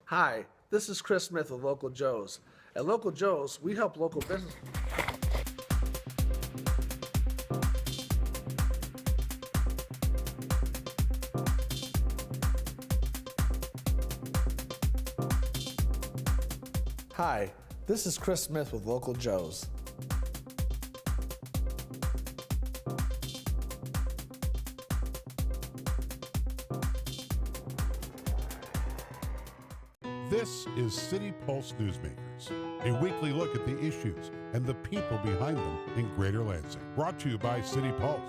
Hi, this is Chris Smith with Local Joe's. At Local Joe's, we help local business. Hi, this is Chris Smith with Local Joe's. This is City Pulse Newsmakers, a weekly look at the issues and the people behind them in Greater Lansing. Brought to you by City Pulse,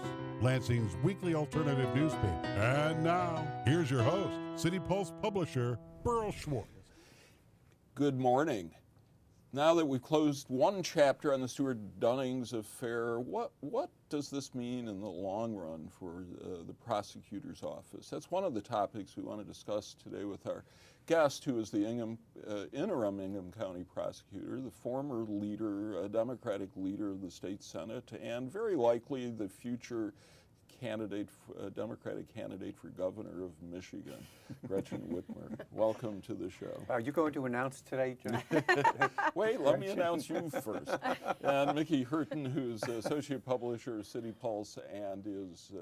Lansing's weekly alternative newspaper. And now, here's your host, City Pulse publisher, Burl Schwartz. Good morning. Now that we've closed one chapter on the Stuart Dunnings affair, what does this mean in the long run for the prosecutor's office? That's one of the topics we want to discuss today with our guest, who is the interim Ingham County prosecutor, the former leader, Democratic leader of the state Senate, and very likely the future Democratic candidate for governor of Michigan, Gretchen Whitmer. Welcome to the show. Are you going to announce today, John? Wait, let me announce you first. And Mickey Hurton, who's associate publisher of City Pulse and is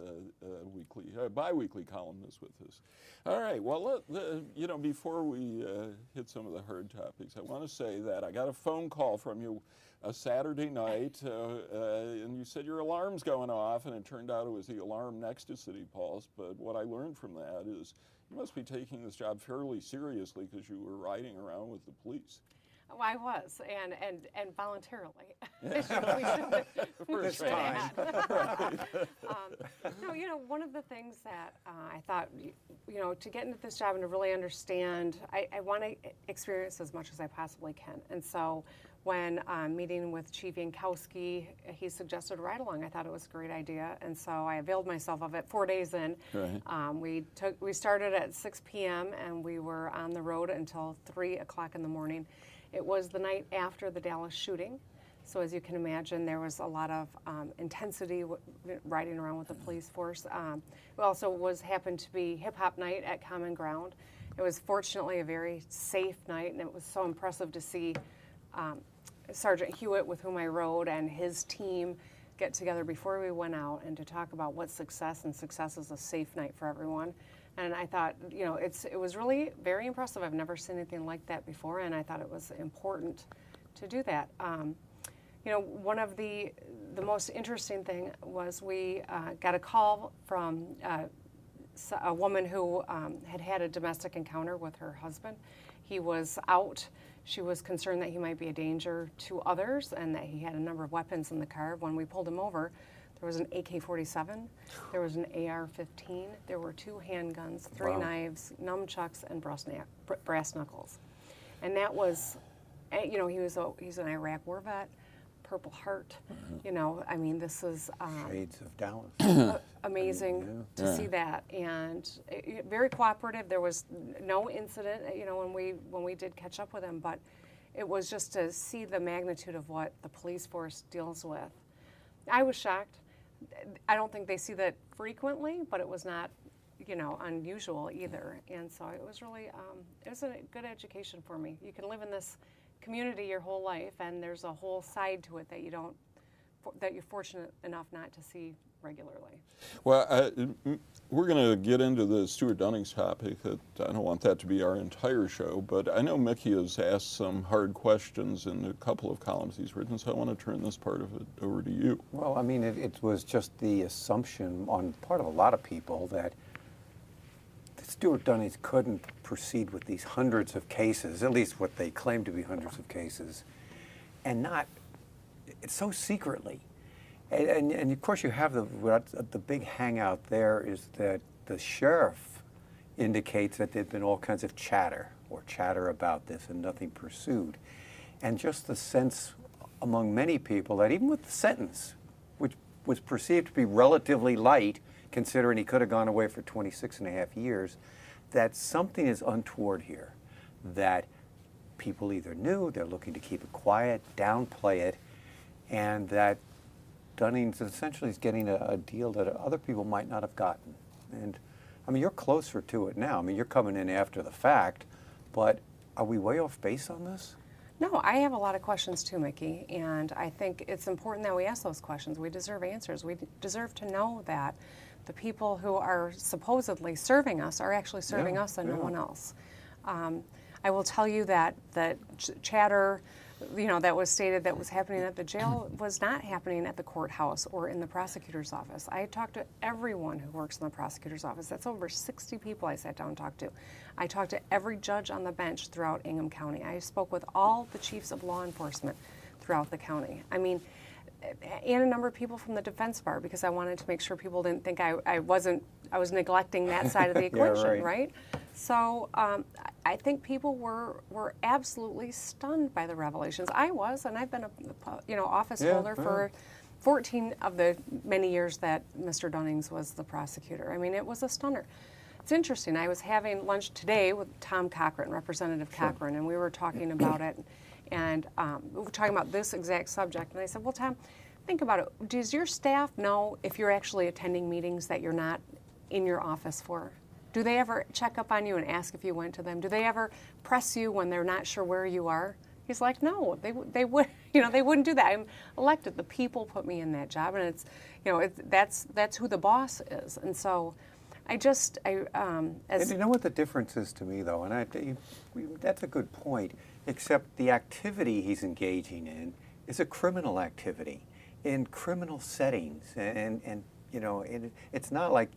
bi-weekly columnist with us. All right, well, before we hit some of the hard topics, I want to say that I got a phone call from you a Saturday night, and you said your alarm's going off, and it turned out it was the alarm next to City Pulse. But what I learned from that is you must be taking this job fairly seriously because you were riding around with the police. Oh, I was, and voluntarily. First time. No, one of the things that I thought, to get into this job and to really understand, I want to experience as much as I possibly can. And so when meeting with Chief Yankowski, he suggested a ride-along. I thought it was a great idea, and so I availed myself of it 4 days in. Right. We started at 6 p.m., and we were on the road until 3 o'clock in the morning. It was the night after the Dallas shooting, so as you can imagine, there was a lot of intensity riding around with the police force. It also happened to be hip-hop night at Common Ground. It was fortunately a very safe night, and it was so impressive to see Sergeant Hewitt, with whom I rode, and his team get together before we went out and to talk about what success is a safe night for everyone. And I thought, it was really very impressive. I've never seen anything like that before, and I thought it was important to do that. One of the most interesting thing was we got a call from a woman who had a domestic encounter with her husband. He was out. She was concerned that he might be a danger to others and that he had a number of weapons in the car. When we pulled him over, there was an AK-47, there was an AR-15, there were 2 handguns, 3 knives, nunchucks, and brass knuckles. And that was, he's an Iraq war vet, Purple Heart. This is Shades of Dallas. amazing to see that, and very cooperative. There was no incident, when we did catch up with him, but it was just to see the magnitude of what the police force deals with. I was shocked. I don't think they see that frequently, but it was not, unusual either. And so it was really, it was a good education for me. You can live in this community your whole life, and there's a whole side to it that you're fortunate enough not to see regularly. Well, we're going to get into the Stuart Dunnings topic. I don't want that to be our entire show, but I know Mickey has asked some hard questions in a couple of columns he's written, so I want to turn this part of it over to you. Well, it was just the assumption on the part of a lot of people that Stuart Dunnings couldn't proceed with these hundreds of cases, at least what they claim to be hundreds of cases, and it's so secretly. And of course you have the big hangout there is that the sheriff indicates that there'd been all kinds of chatter about this and nothing pursued. And just the sense among many people that even with the sentence, which was perceived to be relatively light, considering he could have gone away for 26 and a half years, that something is untoward here, that people either knew, they're looking to keep it quiet, downplay it, and that Dunnings essentially is getting a deal that other people might not have gotten. And you're closer to it now. You're coming in after the fact, but are we way off base on this? No, I have a lot of questions too, Mickey, and I think it's important that we ask those questions. We deserve answers. We deserve to know that the people who are supposedly serving us are actually serving us and no one else. I will tell you that the chatter, that was stated that was happening at the jail was not happening at the courthouse or in the prosecutor's office. I talked to everyone who works in the prosecutor's office. That's over 60 people I sat down and talked to. I talked to every judge on the bench throughout Ingham County. I spoke with all the chiefs of law enforcement throughout the county. I mean, and a number of people from the defense bar, because I wanted to make sure people didn't think I was neglecting that side of the equation, right? So I think people were absolutely stunned by the revelations. I was, and I've been a office holder for 14 of the many years that Mr. Dunnings was the prosecutor. I mean, it was a stunner. It's interesting. I was having lunch today with Tom Cochran, Representative Cochran, and we were talking about it. And we were talking about this exact subject. And I said, well, Tom, think about it. Does your staff know if you're actually attending meetings that you're not in your office for? Do they ever check up on you and ask if you went to them? Do they ever press you when they're not sure where you are? He's like, no, they would, they wouldn't do that. I'm elected. The people put me in that job, and that's who the boss is. And so, and you know what the difference is to me, though, and that's a good point. Except the activity he's engaging in is a criminal activity in criminal settings, and it's not like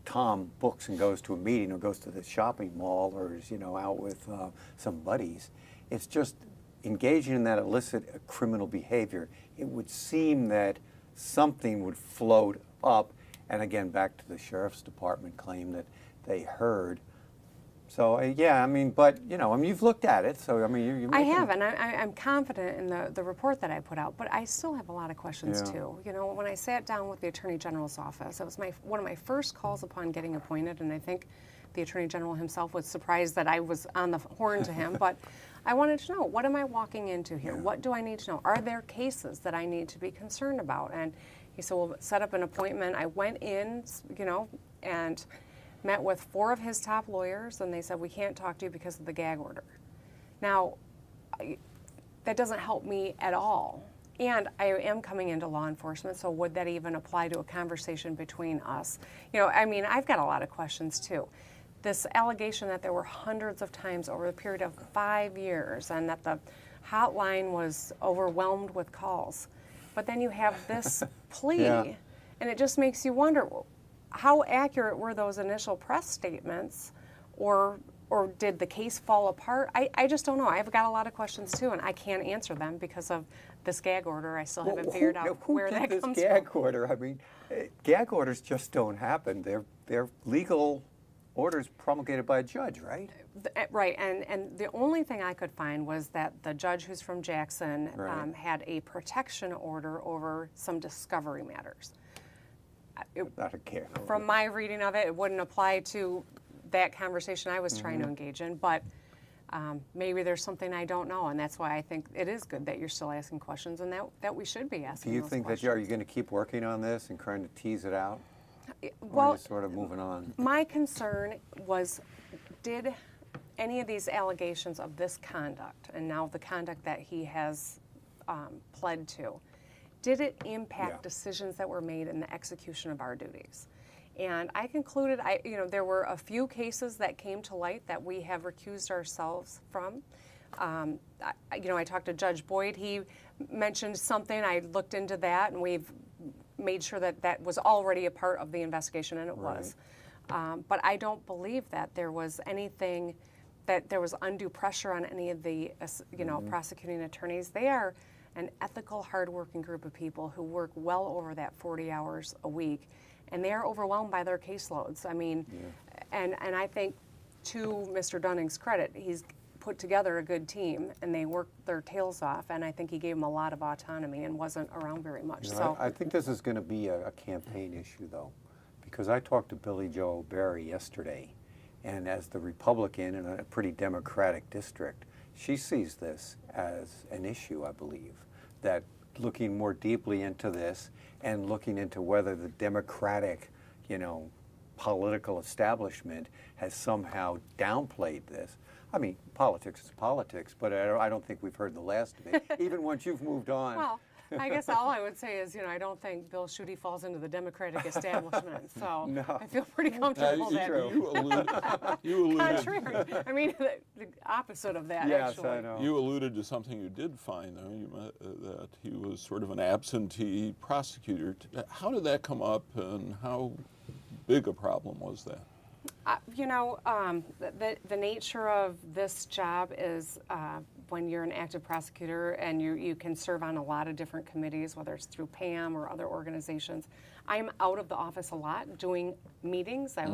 Tom books and goes to a meeting or goes to the shopping mall or is out with some buddies. It's just engaging in that illicit criminal behavior. It would seem that something would float up, and again, back to the sheriff's department claim that they heard. So but you've looked at it, so you're I have, and I'm confident in the report that I put out, but I still have a lot of questions too. When I sat down with the Attorney General's office, it was one of my first calls upon getting appointed, and I think the Attorney General himself was surprised that I was on the horn to him, but I wanted to know, what am I walking into here? What do I need to know? Are there cases that I need to be concerned about? And he said, well, set up an appointment. I went in, and met with 4 of his top lawyers, and they said, we can't talk to you because of the gag order. Now, that doesn't help me at all. And I am coming into law enforcement, so would that even apply to a conversation between us? I've got a lot of questions too. This allegation that there were hundreds of times over a period of 5 years and that the hotline was overwhelmed with calls. But then you have this plea, and it just makes you wonder, how accurate were those initial press statements, or did the case fall apart? I just don't know. I've got a lot of questions too, and I can't answer them because of this gag order. I still haven't figured out where that comes from. Who did this gag order? Gag orders just don't happen. They're legal orders promulgated by a judge, right? Right, and the only thing I could find was that the judge who's from Jackson had a protection order over some discovery matters. Not a gag order. From my reading of it, it wouldn't apply to that conversation I was trying to engage in, but maybe there's something I don't know, and that's why I think it is good that you're still asking questions, and that we should be asking Do you those think questions. that are you going to keep working on this and trying to tease it out? Well, or just sort of moving on? My concern was, did any of these allegations of this conduct, and now the conduct that he has pled to, did it impact decisions that were made in the execution of our duties? And I concluded, there were a few cases that came to light that we have recused ourselves from. I talked to Judge Boyd. He mentioned something. I looked into that, and we've made sure that was already a part of the investigation, and it was. But I don't believe that there was anything, that there was undue pressure on any of the, prosecuting attorneys. They are an ethical, hardworking group of people who work well over that 40 hours a week, and they are overwhelmed by their caseloads. And I think, to Mr. Dunning's credit, he's put together a good team, and they worked their tails off, and I think he gave them a lot of autonomy and wasn't around very much. I think this is going to be a campaign issue, though, because I talked to Billie Jo Barry yesterday, and as the Republican in a pretty Democratic district, she sees this as an issue, I believe, that looking more deeply into this and looking into whether the Democratic, political establishment has somehow downplayed this. I mean, politics is politics, but I don't think we've heard the last of it, even once you've moved on. Well, I guess all I would say is, I don't think Bill Schuette falls into the Democratic establishment, so No. I feel pretty comfortable that. You alluded. Contrary. I mean, the opposite of that, Yes, actually. I know. You alluded to something you did find, though, that he was sort of an absentee prosecutor. How did that come up, and how big a problem was that? The nature of this job is when you're an active prosecutor and you can serve on a lot of different committees, whether it's through PAM or other organizations. I'm out of the office a lot doing meetings. I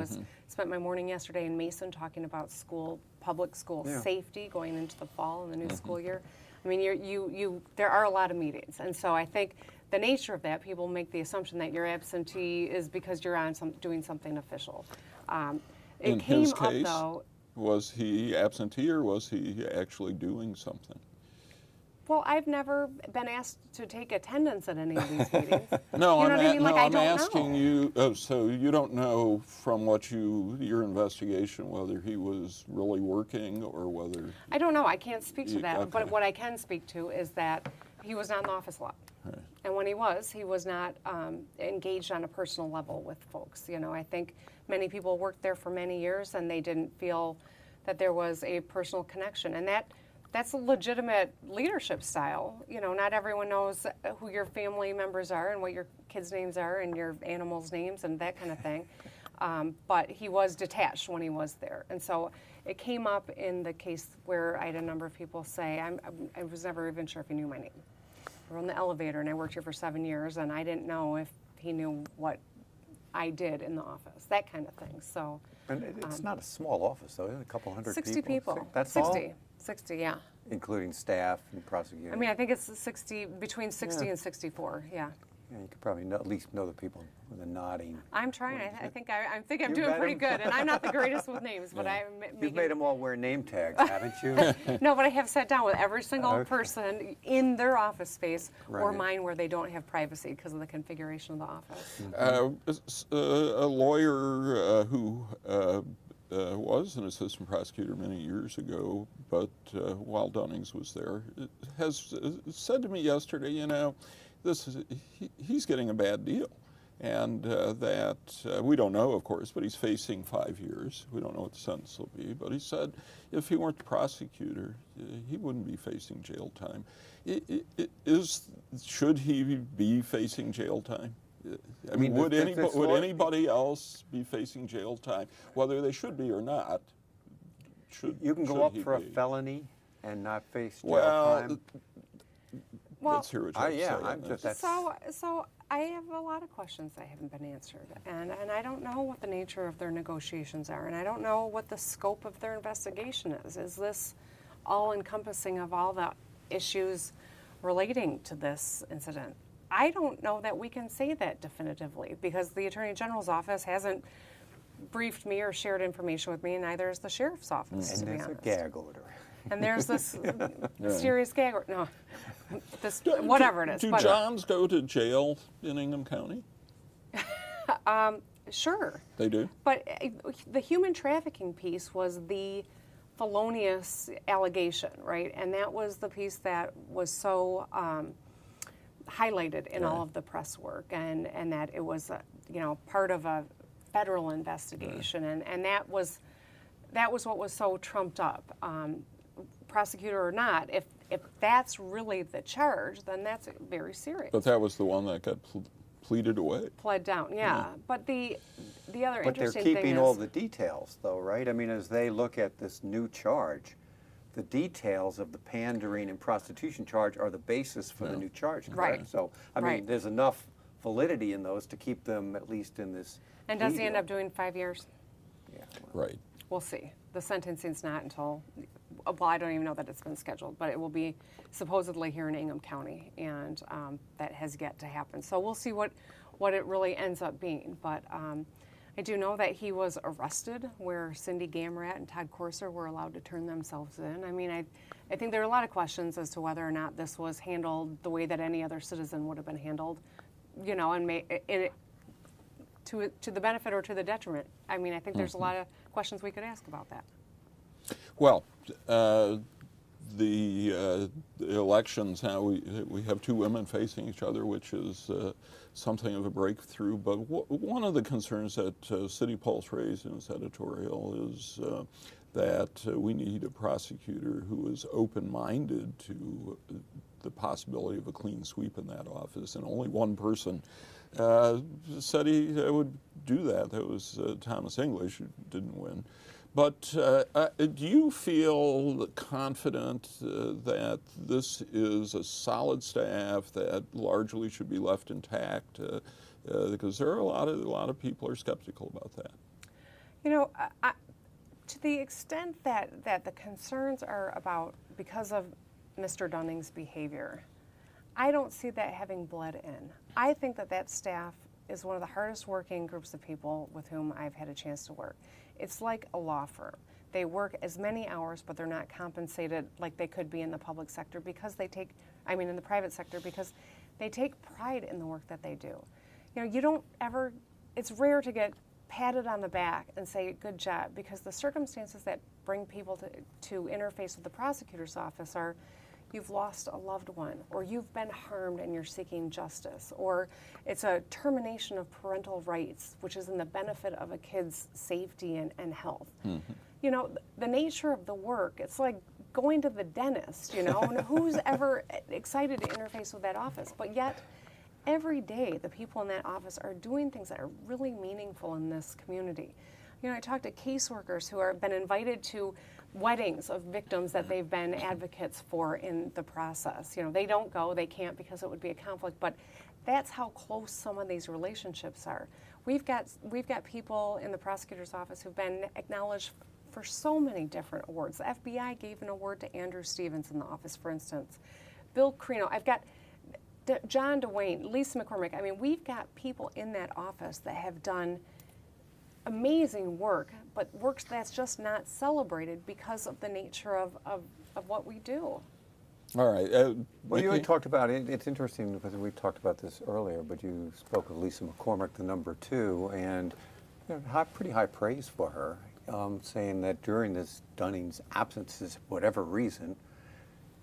spent my morning yesterday in Mason talking about public school safety going into the fall and the new school year. I mean, there are a lot of meetings, and so I think the nature of that, people make the assumption that your absentee is because you're on doing something official. In his case, was he absentee or was he actually doing something? Well, I've never been asked to take attendance at any of these meetings. No, you know what I mean? Like, I I'm don't asking know. you. Oh, so you don't know from your investigation whether he was really working or whether. I don't know. I can't speak to that. Okay. But what I can speak to is that he was not in the office a lot. Right. And when he was not engaged on a personal level with folks. I think many people worked there for many years and they didn't feel that there was a personal connection. And that's a legitimate leadership style. Not everyone knows who your family members are and what your kids' names are and your animals' names and that kind of thing. But he was detached when he was there. And so it came up in the case where I had a number of people say, I was never even sure if he knew my name. We were on the elevator and I worked here for 7 years and I didn't know if he knew what I did in the office, that kind of thing. So, And it's not a small office, though, is it? A couple hundred 60 people. That's 60. all? 60, yeah. Including staff and prosecutors. I mean, I think it's between 60 and 64, yeah. Yeah, you could probably at least know the people with the nodding. I'm trying. I think I'm You doing met pretty him? good, and I'm not the greatest with names, but I'm You've made them all wear name tags, haven't you? No, but I have sat down with every single person in their office space or Right. mine where they don't have privacy because of the configuration of the office. A lawyer who was an assistant prosecutor many years ago, but while Dunnings was there, has said to me yesterday, he's getting a bad deal. And that we don't know, of course, but he's facing 5 years. We don't know what the sentence will be, but he said if he weren't the prosecutor, he wouldn't be facing jail time. Should he be facing jail time? I mean, would anybody else be facing jail time, whether they should be or not? You can go up for a felony and not face jail time. Let's hear what you have to say on I'm this. just So I have a lot of questions that haven't been answered, and I don't know what the nature of their negotiations are, and I don't know what the scope of their investigation is. Is this all-encompassing of all the issues relating to this incident? I don't know that we can say that definitively because the Attorney General's office hasn't briefed me or shared information with me, and neither is the Sheriff's office, to and be there's honest. a gag order. And there's this mysterious gag order. No, whatever it is. Do but, Johns go to jail in Ingham County? Sure. They do? But the human trafficking piece was the felonious allegation, right? And that was the piece that was so highlighted in all of the press work, and that it was part of a federal investigation, and that was what was so trumped up. Prosecutor or not, if that's really the charge, then that's very serious. But that was the one that got pleaded away. Pled down, yeah. But the other But they're interesting thing keeping is all the details, though, right? I mean, as they look at this new charge, the details of the pandering and prostitution charge are the basis for the new charge, correct? Right. So, I mean, Right. there's enough validity in those to keep them at least in this. And does he plea end deal. up doing 5 years? Yeah. Right. We'll see. The sentencing's not until, well, I don't even know that it's been scheduled, but it will be supposedly here in Ingham County, and that has yet to happen. So we'll see what it really ends up being. But I do know that he was arrested where Cindy Gamrat and Todd Corser were allowed to turn themselves in. I mean, I think there are a lot of questions as to whether or not this was handled the way that any other citizen would have been handled, and to the benefit or to the detriment? I mean, I think there's a lot of questions we could ask about that. Well, the elections now, we have two women facing each other, which is something of a breakthrough. But one of the concerns that City Pulse raised in its editorial is that we need a prosecutor who is open-minded to the possibility of a clean sweep in that office. And only one person said he would do that. That was Thomas English, who didn't win. But do you feel confident that this is a solid staff that largely should be left intact? Because there are a lot of people are skeptical about that. You know, to the extent that the concerns are about because of Mr. Dunning's behavior, I don't see that having bled in. I think that staff is one of the hardest working groups of people with whom I've had a chance to work. It's like a law firm. They work as many hours, but they're not compensated like they could be in the public sector because in the private sector, because they take pride in the work that they do. You know, it's rare to get patted on the back and say, good job, because the circumstances that bring people to interface with the prosecutor's office are, you've lost a loved one, or you've been harmed and you're seeking justice, or it's a termination of parental rights, which is in the benefit of a kid's safety and health. Mm-hmm. You know, the nature of the work, it's like going to the dentist, you know, and who's ever excited to interface with that office? But yet, every day, the people in that office are doing things that are really meaningful in this community. You know, I talked to caseworkers who have been invited to weddings of victims that they've been advocates for in the process. You know, they don't go, they can't because it would be a conflict, but that's how close some of these relationships are. We've got people in the prosecutor's office who've been acknowledged for so many different awards. The FBI gave an award to Andrew Stevens in the office, for instance. Bill Carino, I've got John DeWayne, Lisa McCormick. I mean, we've got people in that office that have done amazing work, but work that's just not celebrated because of the nature of what we do. All right. Well, you had talked about it. It's interesting because we talked about this earlier, but you spoke of Lisa McCormick, the number 2, and pretty high praise for her, saying that during this Dunning's absences, whatever reason,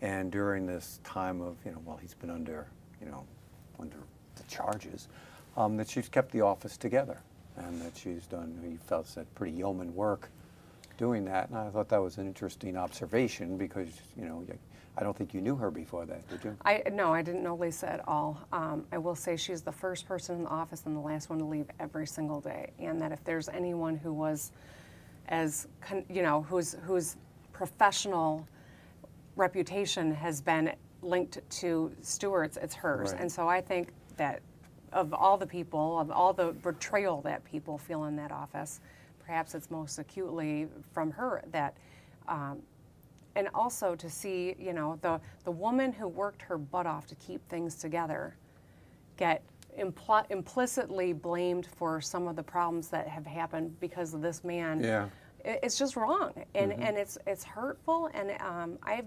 and during this time of, he's been under the charges, that she's kept the office together. And that she's done, he felt, said pretty yeoman work doing that. And I thought that was an interesting observation because, I don't think you knew her before that, did you? No, I didn't know Lisa at all. I will say she's the first person in the office and the last one to leave every single day. And that if there's anyone who was whose professional reputation has been linked to Stewart's, it's hers. Right. And so I think that of all the people, of all the betrayal that people feel in that office, perhaps it's most acutely from her that, and also to see, the woman who worked her butt off to keep things together get implicitly blamed for some of the problems that have happened because of this man. Yeah. It's just wrong, and it's hurtful, and I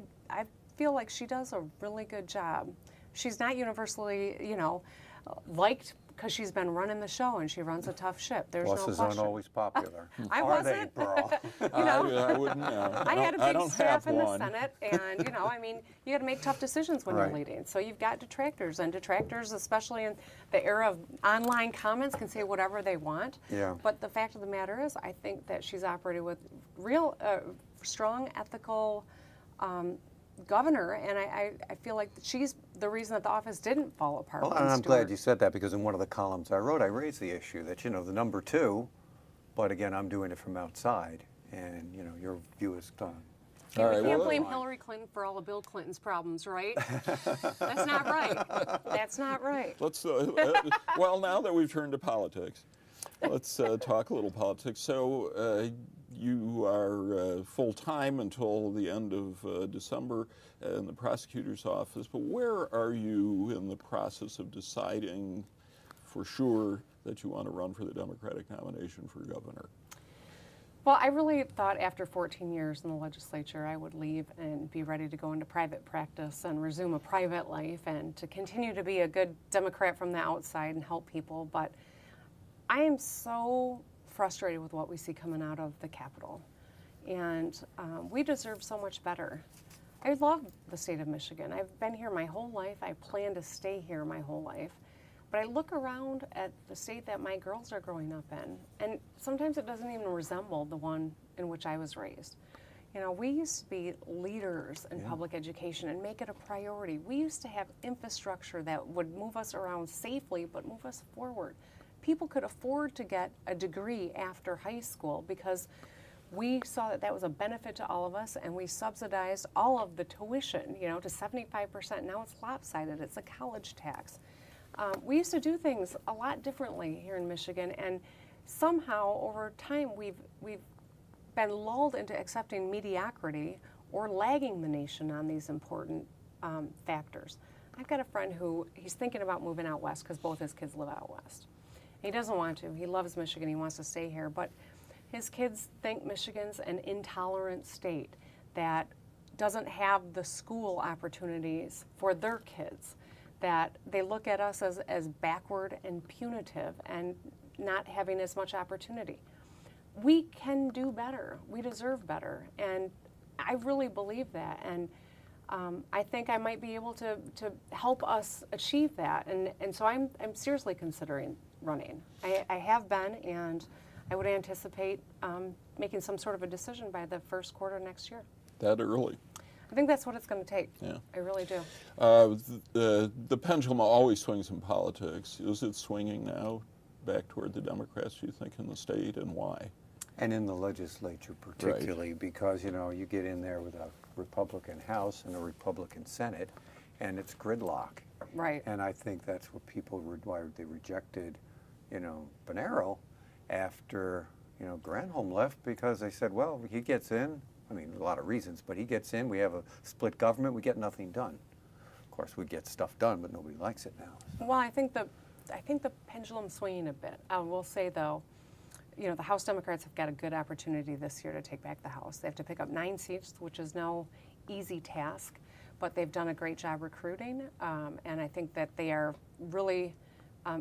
feel like she does a really good job. She's not universally, liked because she's been running the show and she runs a tough ship. There's no question. Bosses aren't always popular. I wasn't. I wouldn't know. I had a big staff in the Senate, and you got to make tough decisions when Right. you're leading. So you've got detractors, and detractors, especially in the era of online comments, can say whatever they want. Yeah. But the fact of the matter is, I think that she's operated with real strong ethical governor, and I feel like she's the reason that the office didn't fall apart. Well, and I'm glad you said that because in one of the columns I wrote, I raised the issue that, the number 2, but again, I'm doing it from outside, and, your view is done. You can't blame Hillary Clinton for all of Bill Clinton's problems, right? That's not right. That's not right. Let's, well, now that we've turned to politics, let's talk a little politics. So you are full-time until the end of December in the prosecutor's office, but where are you in the process of deciding for sure that you want to run for the Democratic nomination for governor? Well, I really thought after 14 years in the legislature I would leave and be ready to go into private practice and resume a private life and to continue to be a good Democrat from the outside and help people, but I am so frustrated with what we see coming out of the Capitol. And we deserve so much better. I love the state of Michigan. I've been here my whole life. I plan to stay here my whole life. But I look around at the state that my girls are growing up in, and sometimes it doesn't even resemble the one in which I was raised. You know, we used to be leaders in public education and make it a priority. We used to have infrastructure that would move us around safely, but move us forward. People could afford to get a degree after high school because we saw that that was a benefit to all of us, and we subsidized all of the tuition, you know, to 75%. Now it's lopsided. It's a college tax. We used to do things a lot differently here in Michigan, and somehow over time we've been lulled into accepting mediocrity or lagging the nation on these important factors. I've got a friend who he's thinking about moving out west because both his kids live out west. He doesn't want to. He loves Michigan. He wants to stay here, but his kids think Michigan's an intolerant state that doesn't have the school opportunities for their kids, that they look at us as backward and punitive and not having as much opportunity. We can do better. We deserve better. And I really believe that. And I think I might be able to help us achieve that. And so I'm seriously considering running. I have been, and I would anticipate making some sort of a decision by the first quarter next year. That early? I think that's what it's going to take. Yeah. I really do. The pendulum always swings in politics. Is it swinging now back toward the Democrats, you think, in the state, and why? And in the legislature particularly, because, you know, you get in there with a Republican House and a Republican Senate, and it's gridlock. Right. And I think that's what people why they rejected, you know, Bonero after, you know, Granholm left, because they said, well, he gets in. I mean, a lot of reasons, but he gets in. We have a split government. We get nothing done. Of course, we get stuff done, but nobody likes it now. So. Well, I think the pendulum's swinging a bit. I will say, though, you know, the House Democrats have got a good opportunity this year to take back the House. They have to pick up 9 seats, which is no easy task, but they've done a great job recruiting, and I think that they are really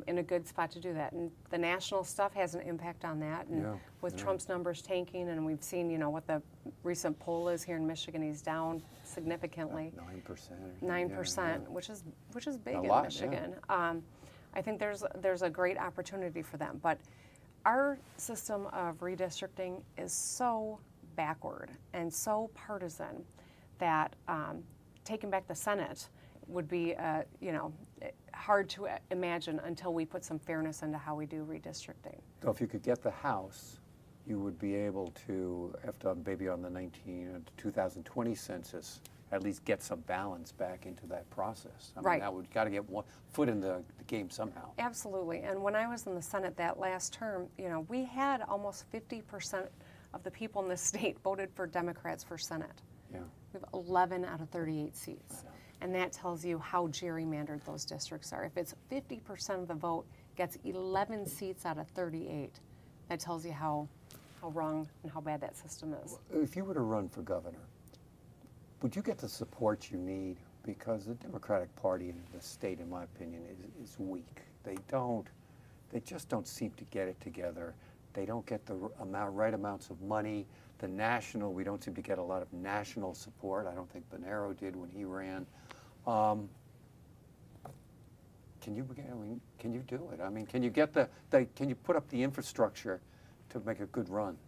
in a good spot to do that. And the national stuff has an impact on that. And with Trump's numbers tanking, and we've seen, you know, what the recent poll is here in Michigan, he's down significantly. 9%. 9%, which is big in Michigan. I think there's a great opportunity for them. But our system of redistricting is so backward and so partisan that taking back the Senate would be, you know, hard to imagine until we put some fairness into how we do redistricting. So if you could get the House, you would be able to, after maybe on the 2020 census, at least get some balance back into that process. I mean, that would got to get one foot in the game somehow. Absolutely. And when I was in the Senate that last term, you know, we had almost 50% of the people in the state voted for Democrats for Senate. Yeah. We have 11 out of 38 seats. And that tells you how gerrymandered those districts are. If it's 50% of the vote gets 11 seats out of 38, that tells you how wrong and how bad that system is. If you were to run for governor, would you get the support you need? Because the Democratic Party in the state, in my opinion, is weak. They just don't seem to get it together. They don't get the right amounts of money. The national, we don't seem to get a lot of national support. I don't think Bonero did when he ran. Can you do it? I mean, can you get can you put up the infrastructure to make a good run?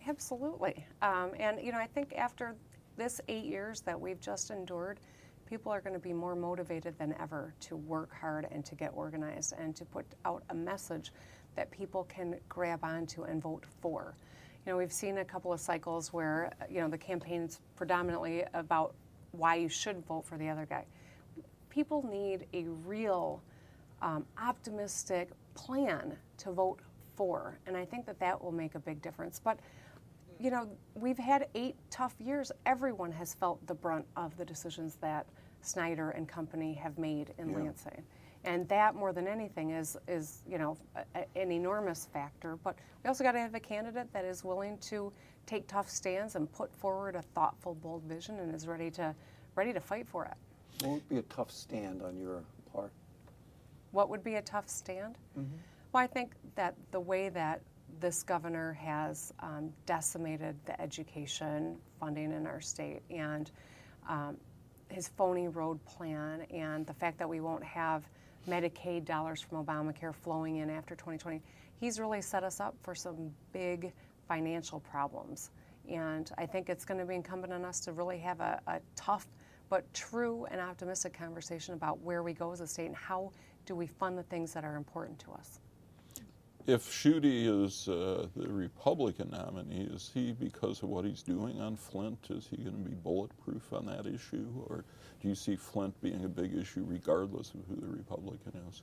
Absolutely. And, you know, I think after this 8 years that we've just endured, people are going to be more motivated than ever to work hard and to get organized and to put out a message that people can grab onto and vote for. You know, we've seen a couple of cycles where, you know, the campaign's predominantly about why you should vote for the other guy. People need a real optimistic plan to vote for, and I think that will make a big difference. But, you know, we've had 8 tough years. Everyone has felt the brunt of the decisions that Snyder and company have made in Lansing. And that, more than anything, is you know, an enormous factor. But we also got to have a candidate that is willing to take tough stands and put forward a thoughtful, bold vision and is ready to fight for it. What would be a tough stand on your part? What would be a tough stand? Well, I think that the way that this governor has decimated the education funding in our state, and his phony road plan, and the fact that we won't have Medicaid dollars from Obamacare flowing in after 2020, he's really set us up for some big financial problems. And I think it's going to be incumbent on us to really have a tough but true and optimistic conversation about where we go as a state and how do we fund the things that are important to us. If Schuette is the Republican nominee, is he, because of what he's doing on Flint, is he going to be bulletproof on that issue? Or do you see Flint being a big issue regardless of who the Republican is?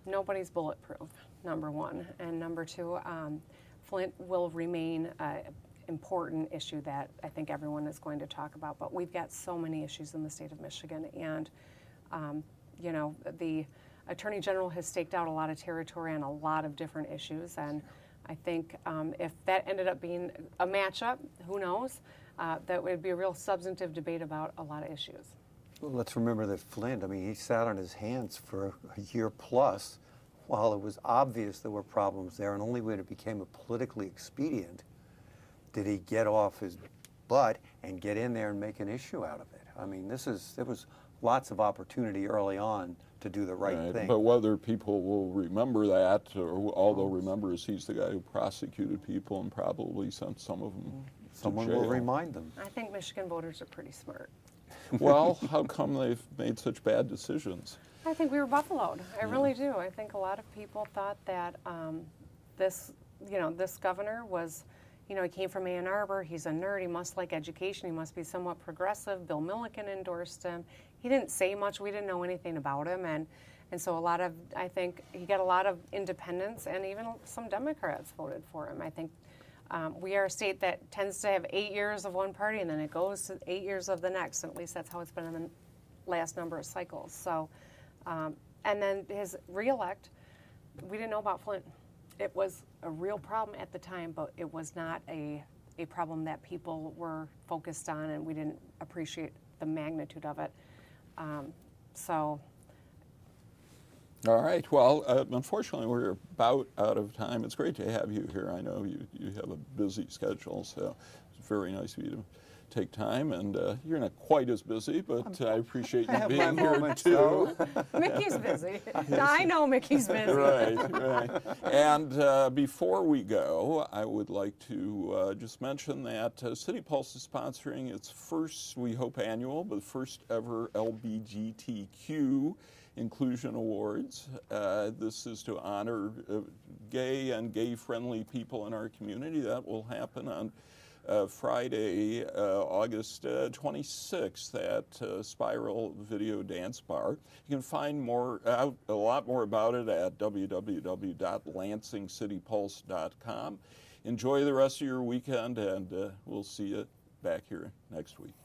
Nobody's bulletproof, number one. And number two, Flint will remain an important issue that I think everyone is going to talk about. But we've got so many issues in the state of Michigan. And, you know, the Attorney General has staked out a lot of territory on a lot of different issues. And I think if that ended up being a matchup, who knows, that would be a real substantive debate about a lot of issues. Well, let's remember that Flint, I mean, he sat on his hands for a year plus while it was obvious there were problems there, and only when it became a politically expedient did he get off his butt and get in there and make an issue out of it. I mean, there was lots of opportunity early on to do the right thing. But whether people will remember that, or all they'll remember is he's the guy who prosecuted people and probably sent some of them Someone to jail. will remind them. I think Michigan voters are pretty smart. Well, how come they've made such bad decisions? I think we were buffaloed. I really do. I think a lot of people thought that this governor was, he came from Ann Arbor. He's a nerd. He must like education. He must be somewhat progressive. Bill Milliken endorsed him. He didn't say much. We didn't know anything about him, and so I think he got a lot of independents, and even some Democrats voted for him. I think we are a state that tends to have 8 years of one party, and then it goes to 8 years of the next, and at least that's how it's been in the last number of cycles. So, and then his reelect, we didn't know about Flint. It was a real problem at the time, but it was not a problem that people were focused on, and we didn't appreciate the magnitude of it. All right. Well, unfortunately, we're about out of time. It's great to have you here. I know you have a busy schedule, so it's very nice of you to take time. And you're not quite as busy, but I appreciate you being here too. Mickey's busy. I know Mickey's busy. Right. And before we go, I would like to just mention that City Pulse is sponsoring its first, we hope annual, but first ever LGBTQ Inclusion Awards. This is to honor gay and gay-friendly people in our community. That will happen on Friday, August 26th at Spiral Video Dance Bar. You can find a lot more about it at www.lansingcitypulse.com. Enjoy the rest of your weekend, and we'll see you back here next week.